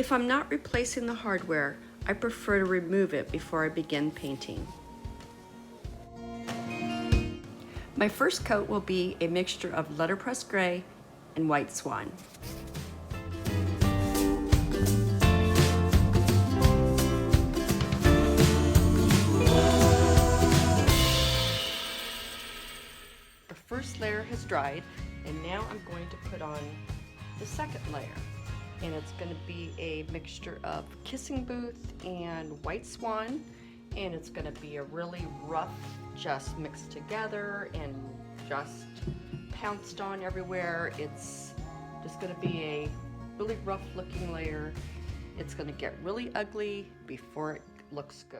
If I'm not replacing the hardware, I prefer to remove it before I begin painting. My first coat will be a mixture of letterpress gray and white swan. The first layer has dried, and now I'm going to put on the second layer. And it's going to be a mixture of Kissing Booth and White Swan, and it's going to be a really rough, just mixed together and just pounced on everywhere. It's just going to be a really rough looking layer. It's going to get really ugly before it looks good.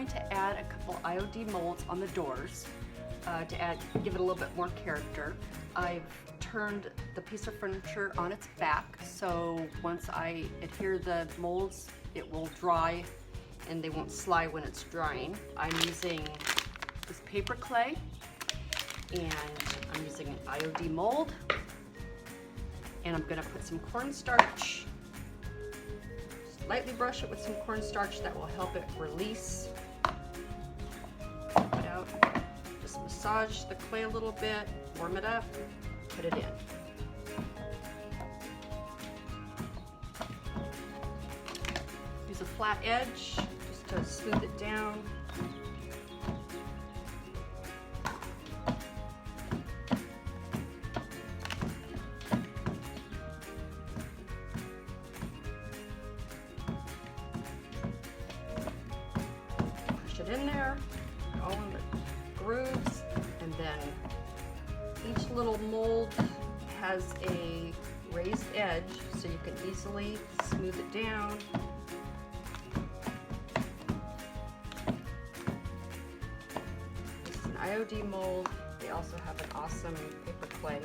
To add a couple IOD molds on the doors to give it a little bit more character. I've turned the piece of furniture on its back, so once I adhere the molds, it will dry and they won't slide when it's drying. I'm using this paper clay, and I'm using an IOD mold, and I'm going to put some cornstarch. Lightly brush it with some cornstarch. That will help it release. Put out, just massage the clay a little bit, warm it up, put it in. Use a flat edge just to smooth it down. In there, all in the grooves, and then each little mold has a raised edge so you can easily smooth it down. This is an IOD mold. They also have an awesome paper clay.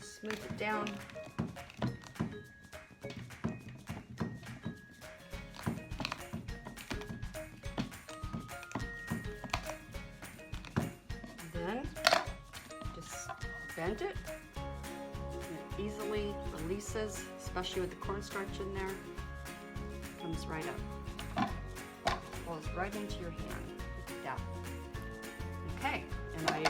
Smooth it down. Just bend it, and it easily releases, especially with the cornstarch in there. Comes right up, falls right into your hand. Yeah. Okay, and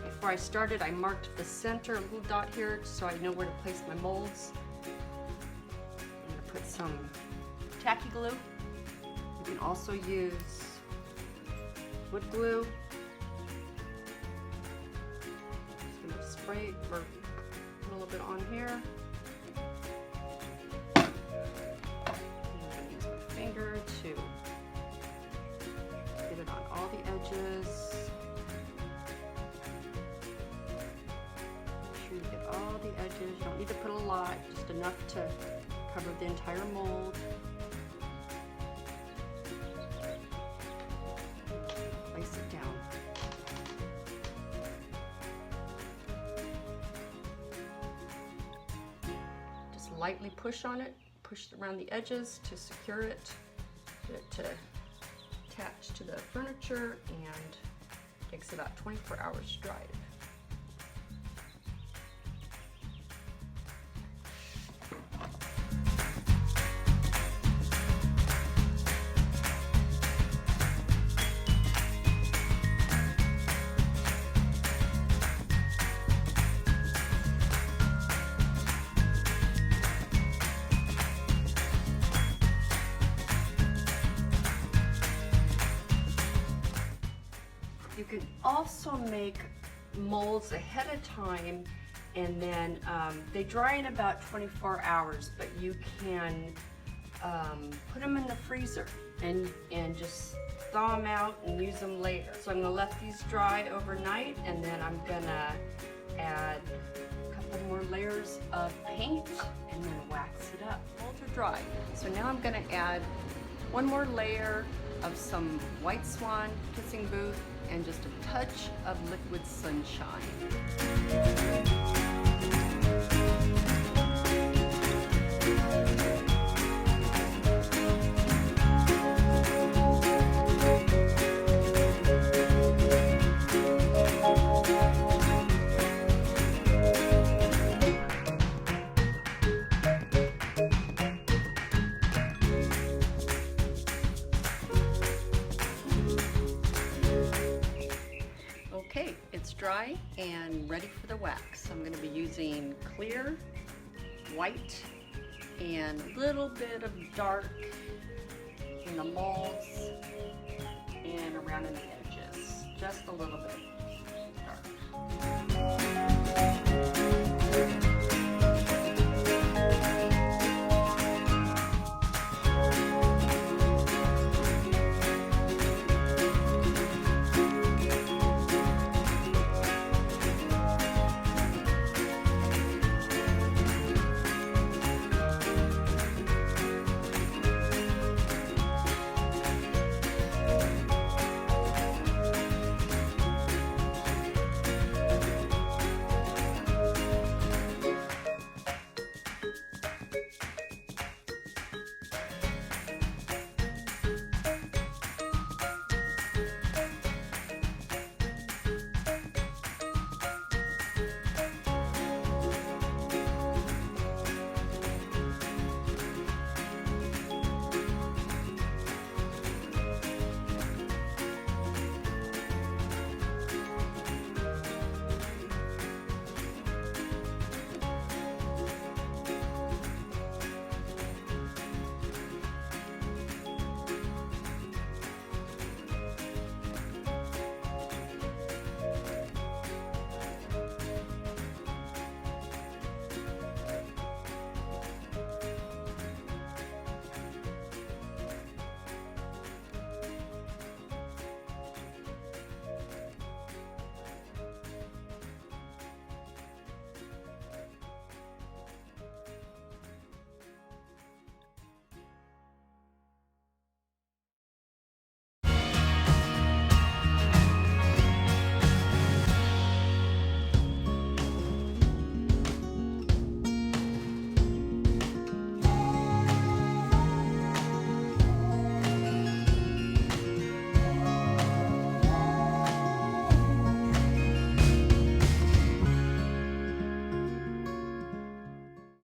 before I started, I marked the center, a little dot here, so I know where to place my molds. I'm going to put some tacky glue. You can also use wood glue. Spray or a little bit on here. I'm going to use my finger to get it on all the edges. Make sure you get all the edges. You don't need to put a lot, just enough to cover the entire mold. lightly push on it, push around the edges to secure it, get it to attach to the furniture, and it takes about 24 hours to dry. You can also make molds ahead of time, and then they dry in about 24 hours, but you can put them in the freezer and just thaw them out and use them later. So I'm gonna let these dry overnight, and then I'm gonna add a couple more layers of paint and then wax it up. Molds are dry. So now I'm gonna add one more layer of some White Swan Kissing Booth and just a touch of Liquid Sunshine. Okay, it's dry and ready for the wax. I'm going to be using clear, white, and a little bit of dark in the molds and around in the edges. Just a little bit.